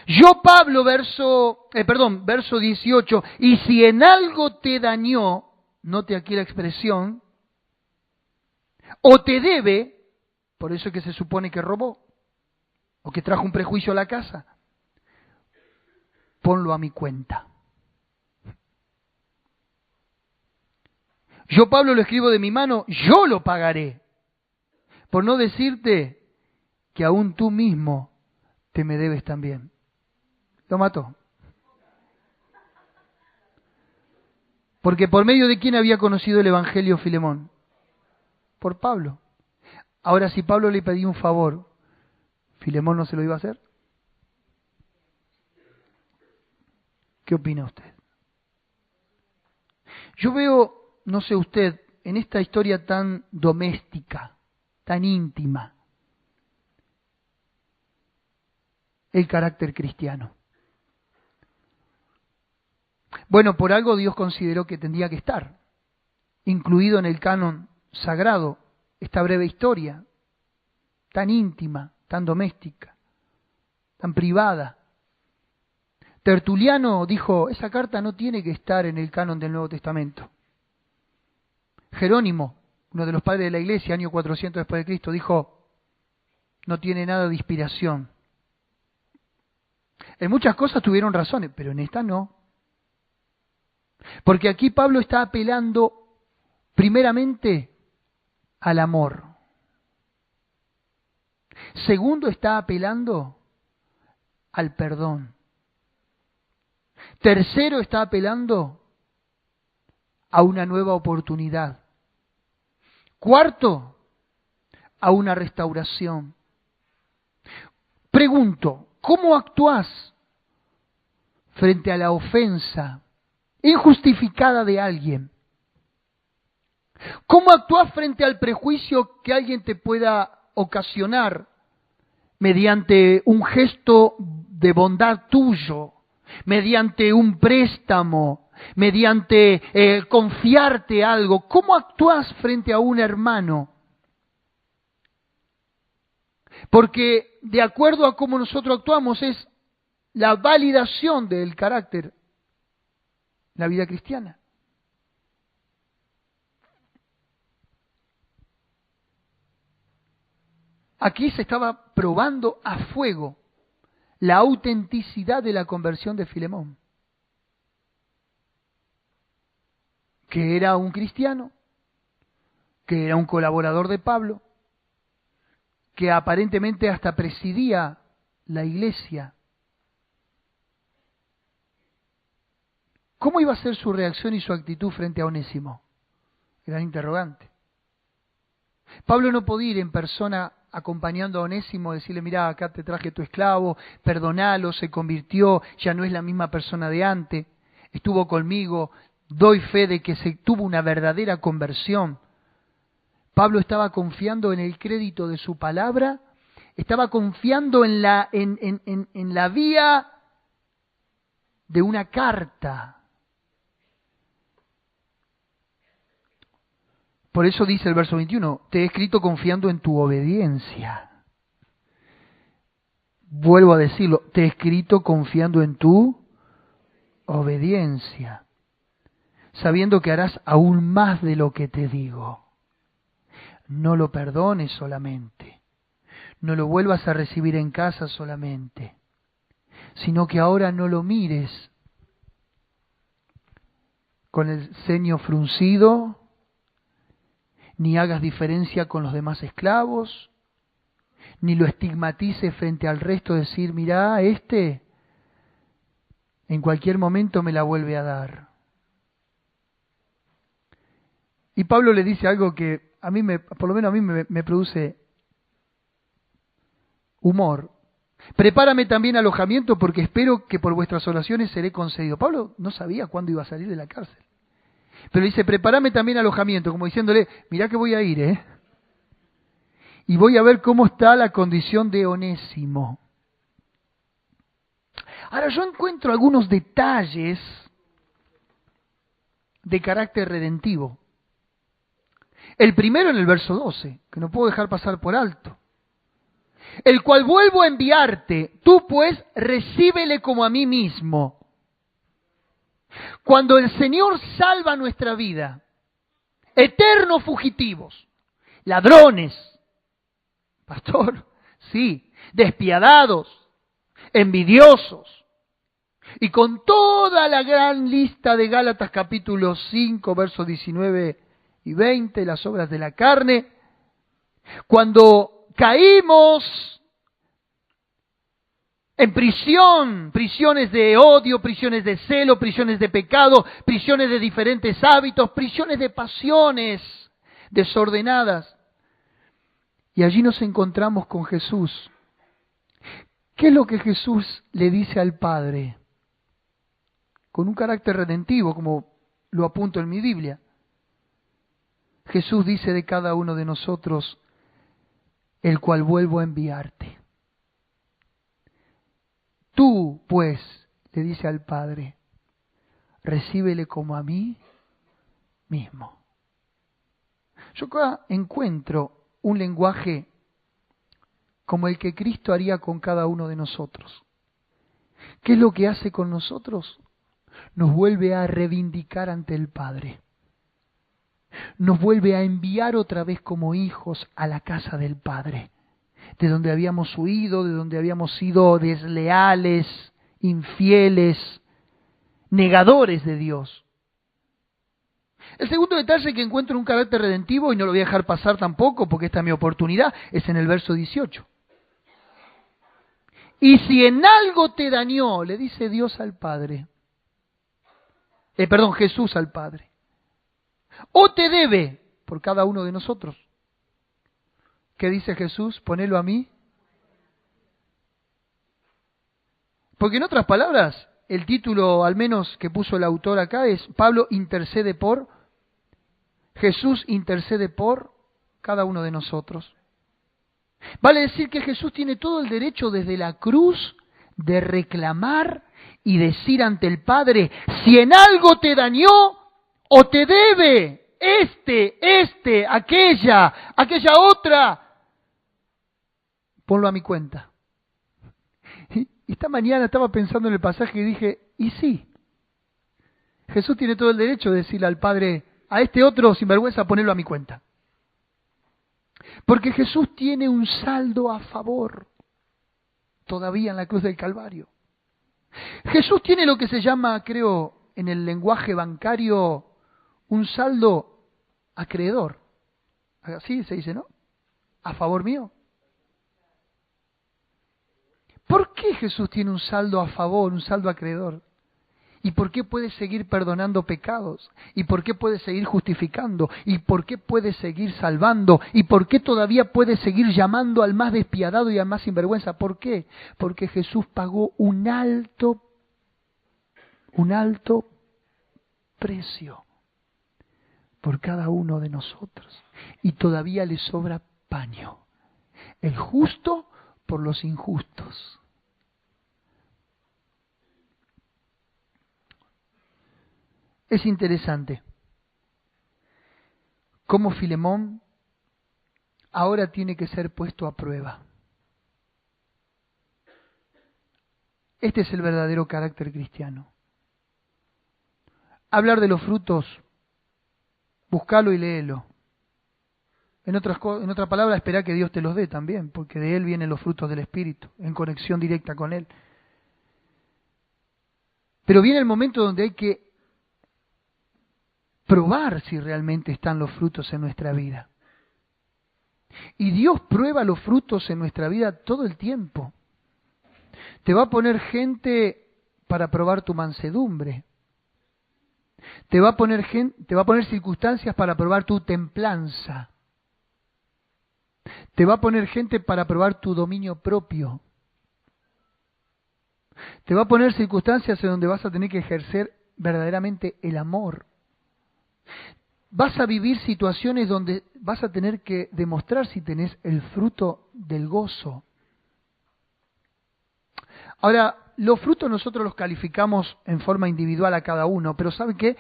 Yo, Pablo, verso 18, y si en algo te dañó, note aquí la expresión, o te debe, por eso es que se supone que robó, o que trajo un prejuicio a la casa, ponlo a mi cuenta. Yo, Pablo, lo escribo de mi mano, yo lo pagaré. Por no decirte que aún tú mismo te me debes también. Lo mató. Porque por medio de quién había conocido el Evangelio Filemón. Por Pablo. Ahora, si Pablo le pedía un favor, ¿Filemón no se lo iba a hacer? ¿Qué opina usted? Yo veo, no sé usted, en esta historia tan doméstica, tan íntima, el carácter cristiano. Bueno, por algo Dios consideró que tendría que estar incluido en el canon sagrado esta breve historia, tan íntima, tan doméstica, tan privada. Tertuliano dijo, esa carta no tiene que estar en el canon del Nuevo Testamento. Jerónimo, uno de los padres de la Iglesia, año 400 después de Cristo, dijo, no tiene nada de inspiración. En muchas cosas tuvieron razones, pero en esta no. Porque aquí Pablo está apelando primeramente al amor. Segundo, está apelando al perdón. Tercero, está apelando a una nueva oportunidad. Cuarto, a una restauración. Pregunto, ¿cómo actúas frente a la ofensa injustificada de alguien? ¿Cómo actúas frente al prejuicio que alguien te pueda ocasionar mediante un gesto de bondad tuyo, mediante un préstamo, mediante confiarte algo? ¿Cómo actúas frente a un hermano? Porque de acuerdo a cómo nosotros actuamos es la validación del carácter, la vida cristiana. Aquí se estaba probando a fuego la autenticidad de la conversión de Filemón, que era un cristiano, que era un colaborador de Pablo, que aparentemente hasta presidía la iglesia. ¿Cómo iba a ser su reacción y su actitud frente a Onésimo? Gran interrogante. Pablo no podía ir en persona acompañando a Onésimo, decirle, mirá, acá te traje tu esclavo, perdonalo, se convirtió, ya no es la misma persona de antes, estuvo conmigo, doy fe de que se tuvo una verdadera conversión. Pablo estaba confiando en el crédito de su palabra, estaba confiando en la vía de una carta. Por eso dice el verso 21, te he escrito confiando en tu obediencia. Vuelvo a decirlo, te he escrito confiando en tu obediencia, sabiendo que harás aún más de lo que te digo. No lo perdones solamente, no lo vuelvas a recibir en casa solamente, sino que ahora no lo mires con el ceño fruncido, ni hagas diferencia con los demás esclavos, ni lo estigmatices frente al resto, decir, mirá, este en cualquier momento me la vuelve a dar. Y Pablo le dice algo que por lo menos a mí me produce humor. Prepárame también alojamiento porque espero que por vuestras oraciones seré concedido. Pablo no sabía cuándo iba a salir de la cárcel. Pero dice, prepárame también alojamiento, como diciéndole, mirá que voy a ir, y voy a ver cómo está la condición de Onésimo. Ahora, yo encuentro algunos detalles de carácter redentivo. El primero en el verso 12, que no puedo dejar pasar por alto. El cual vuelvo a enviarte, tú pues recíbele como a mí mismo. Cuando el Señor salva nuestra vida, eternos fugitivos, ladrones, pastor, sí, despiadados, envidiosos, y con toda la gran lista de Gálatas capítulo 5, versos 19 y 20, las obras de la carne, cuando caímos en prisión, prisiones de odio, prisiones de celo, prisiones de pecado, prisiones de diferentes hábitos, prisiones de pasiones desordenadas. Y allí nos encontramos con Jesús. ¿Qué es lo que Jesús le dice al Padre? Con un carácter redentivo, como lo apunto en mi Biblia. Jesús dice de cada uno de nosotros, el cual vuelvo a enviarte. Tú, pues, le dice al Padre, recíbele como a mí mismo. Yo acá encuentro un lenguaje como el que Cristo haría con cada uno de nosotros. ¿Qué es lo que hace con nosotros? Nos vuelve a reivindicar ante el Padre. Nos vuelve a enviar otra vez como hijos a la casa del Padre, de donde habíamos huido, de donde habíamos sido desleales, infieles, negadores de Dios. El segundo detalle que encuentro un carácter redentivo, y no lo voy a dejar pasar tampoco porque esta es mi oportunidad, es en el verso 18. Y si en algo te dañó, le dice Dios al Padre, Jesús al Padre, o te debe por cada uno de nosotros. ¿Qué dice Jesús? Ponelo a mí. Porque en otras palabras, el título al menos que puso el autor acá es Pablo intercede por, Jesús intercede por cada uno de nosotros. Vale decir que Jesús tiene todo el derecho desde la cruz de reclamar y decir ante el Padre, si en algo te dañó o te debe, aquella otra, ponlo a mi cuenta. Y esta mañana estaba pensando en el pasaje y dije, y sí, Jesús tiene todo el derecho de decirle al Padre, a este otro sinvergüenza, ponerlo a mi cuenta. Porque Jesús tiene un saldo a favor todavía en la cruz del Calvario. Jesús tiene lo que se llama, creo, en el lenguaje bancario, un saldo acreedor. Así se dice, ¿no? A favor mío. ¿Por qué Jesús tiene un saldo a favor, un saldo acreedor? ¿Y por qué puede seguir perdonando pecados? ¿Y por qué puede seguir justificando? ¿Y por qué puede seguir salvando? ¿Y por qué todavía puede seguir llamando al más despiadado y al más sinvergüenza? ¿Por qué? Porque Jesús pagó un alto precio por cada uno de nosotros. Y todavía le sobra paño. El justo por los injustos. Es interesante cómo Filemón ahora tiene que ser puesto a prueba. Este es el verdadero carácter cristiano. Hablar de los frutos, búscalo y léelo. En otra palabra, espera que Dios te los dé también, porque de Él vienen los frutos del Espíritu, en conexión directa con Él. Pero viene el momento donde hay que probar si realmente están los frutos en nuestra vida. Y Dios prueba los frutos en nuestra vida todo el tiempo. Te va a poner gente para probar tu mansedumbre. Te va a poner circunstancias para probar tu templanza. Te va a poner gente para probar tu dominio propio. Te va a poner circunstancias en donde vas a tener que ejercer verdaderamente el amor. Vas a vivir situaciones donde vas a tener que demostrar si tenés el fruto del gozo. Ahora, los frutos nosotros los calificamos en forma individual a cada uno, pero ¿saben qué?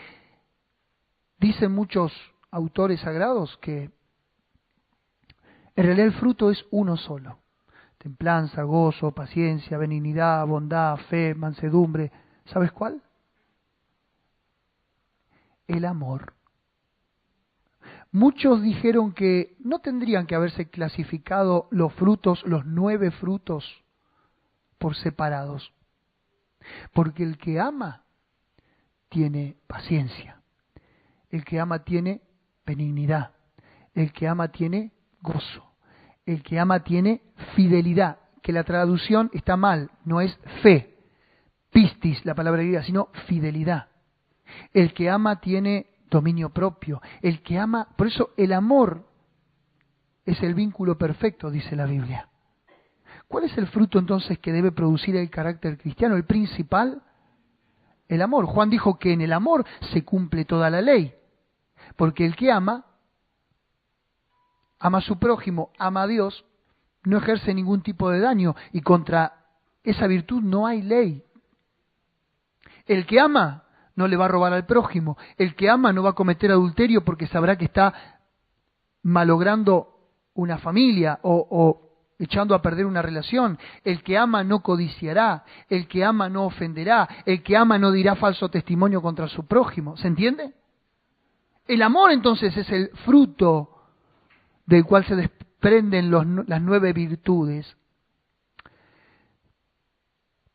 Dicen muchos autores sagrados que en realidad el fruto es uno solo. Templanza, gozo, paciencia, benignidad, bondad, fe, mansedumbre. ¿Sabes cuál? El amor. Muchos dijeron que no tendrían que haberse clasificado los frutos, los 9 frutos, por separados. Porque el que ama tiene paciencia. El que ama tiene benignidad. El que ama tiene gozo. El que ama tiene fidelidad, que la traducción está mal, no es fe, pistis, la palabra griega, sino fidelidad. El que ama tiene dominio propio. El que ama, por eso el amor es el vínculo perfecto, dice la Biblia. ¿Cuál es el fruto entonces que debe producir el carácter cristiano? El principal, el amor. Juan dijo que en el amor se cumple toda la ley, porque el que ama a su prójimo, ama a Dios, no ejerce ningún tipo de daño y contra esa virtud no hay ley. El que ama no le va a robar al prójimo. El que ama no va a cometer adulterio porque sabrá que está malogrando una familia o echando a perder una relación. El que ama no codiciará. El que ama no ofenderá. El que ama no dirá falso testimonio contra su prójimo. ¿Se entiende? El amor entonces es el fruto del cual se desprenden las 9 virtudes.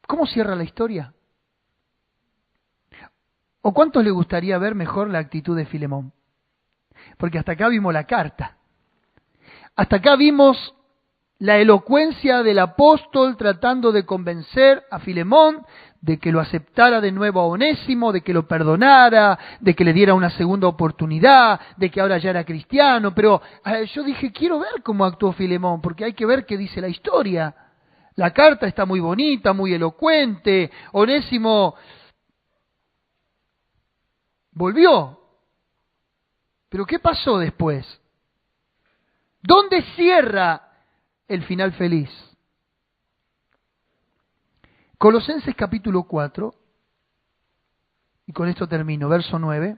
¿Cómo cierra la historia? ¿O cuántos le gustaría ver mejor la actitud de Filemón? Porque hasta acá vimos la carta. Hasta acá vimos la elocuencia del apóstol tratando de convencer a Filemón de que lo aceptara de nuevo a Onésimo, de que lo perdonara, de que le diera una segunda oportunidad, de que ahora ya era cristiano. Pero yo dije, quiero ver cómo actuó Filemón, porque hay que ver qué dice la historia. La carta está muy bonita, muy elocuente. Onésimo volvió. Pero ¿qué pasó después? ¿Dónde cierra el final feliz? Colosenses capítulo 4, y con esto termino, verso 9.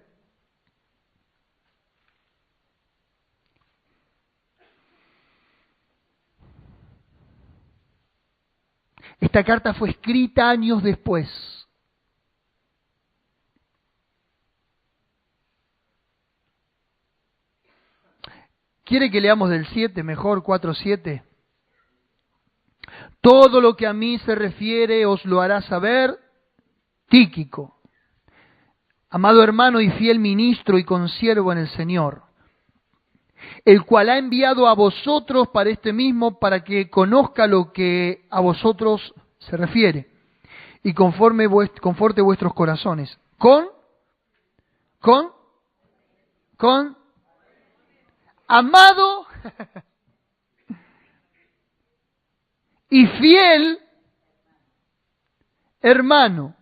Esta carta fue escrita años después. ¿Quiere que leamos del 7 mejor, 4:7? Todo lo que a mí se refiere os lo hará saber Tíquico, amado hermano y fiel ministro y consiervo en el Señor, el cual ha enviado a vosotros para este mismo, para que conozca lo que a vosotros se refiere y conforte vuestros corazones. Con amado y fiel hermano,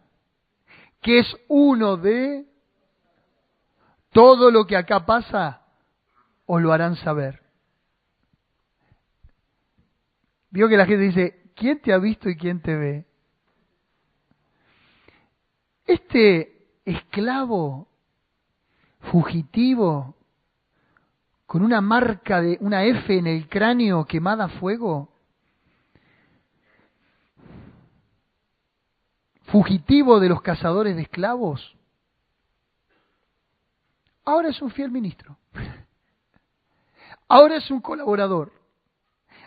que es uno de todo lo que acá pasa, os lo harán saber. Vio que la gente dice, ¿quién te ha visto y quién te ve? Este esclavo fugitivo con una marca de una F en el cráneo quemada a fuego, fugitivo de los cazadores de esclavos, ahora es un fiel ministro, ahora es un colaborador,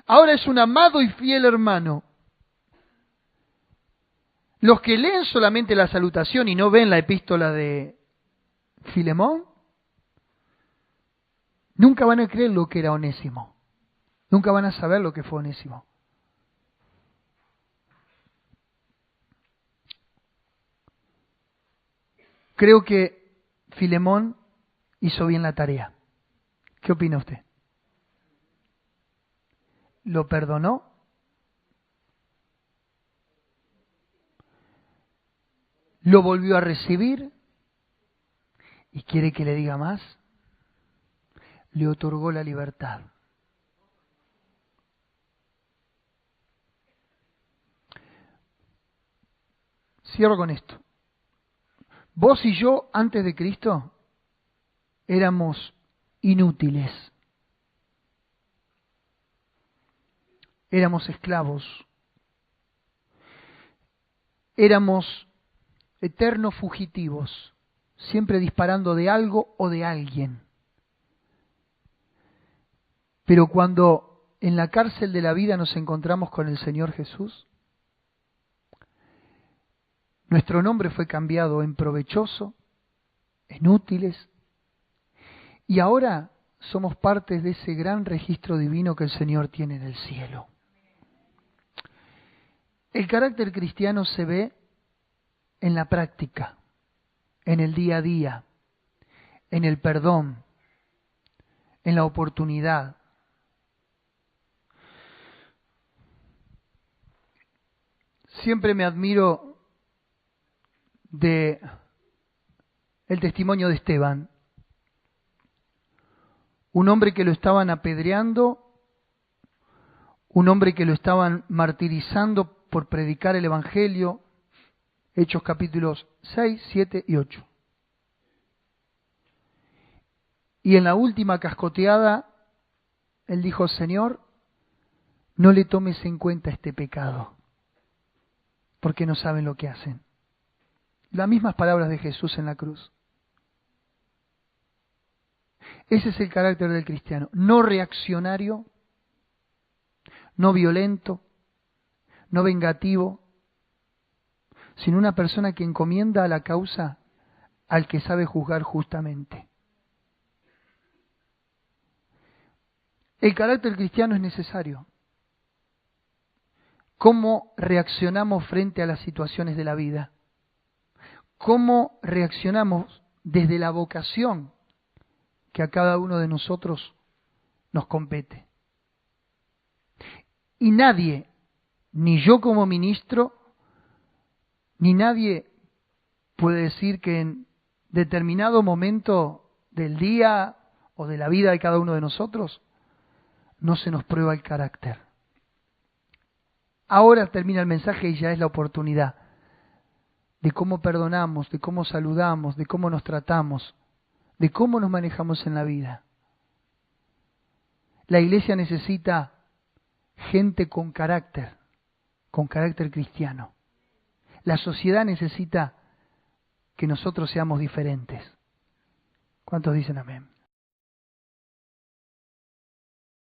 ahora es un amado y fiel hermano. Los que leen solamente la salutación y no ven la epístola de Filemón, nunca van a creer lo que era Onésimo, nunca van a saber lo que fue Onésimo. Creo que Filemón hizo bien la tarea. ¿Qué opina usted? lo perdonó. Lo volvió a recibir y quiere que le diga más. Le otorgó la libertad. Cierro con esto. Vos y yo, antes de Cristo, éramos inútiles. Éramos esclavos. Éramos eternos fugitivos, siempre disparando de algo o de alguien. Pero cuando en la cárcel de la vida nos encontramos con el Señor Jesús, nuestro nombre fue cambiado en provechoso, en útiles, y ahora somos parte de ese gran registro divino que el Señor tiene en el cielo. El carácter cristiano se ve en la práctica, en el día a día, en el perdón, en la oportunidad. Siempre me admiro de el testimonio de Esteban, un hombre que lo estaban apedreando, un hombre que lo estaban martirizando por predicar el Evangelio, Hechos capítulos 6, 7 y 8. Y en la última cascoteada, él dijo, Señor, no le tomes en cuenta este pecado, porque no saben lo que hacen. Las mismas palabras de Jesús en la cruz. Ese es el carácter del cristiano, no reaccionario, no violento, no vengativo, sino una persona que encomienda a la causa al que sabe juzgar justamente. El carácter cristiano es necesario. ¿Cómo reaccionamos frente a las situaciones de la vida? ¿Cómo reaccionamos desde la vocación que a cada uno de nosotros nos compete? Y nadie, ni yo como ministro, ni nadie puede decir que en determinado momento del día o de la vida de cada uno de nosotros no se nos prueba el carácter. Ahora termina el mensaje y ya es la oportunidad de cómo perdonamos, de cómo saludamos, de cómo nos tratamos, de cómo nos manejamos en la vida. La iglesia necesita gente con carácter cristiano. La sociedad necesita que nosotros seamos diferentes. ¿Cuántos dicen amén?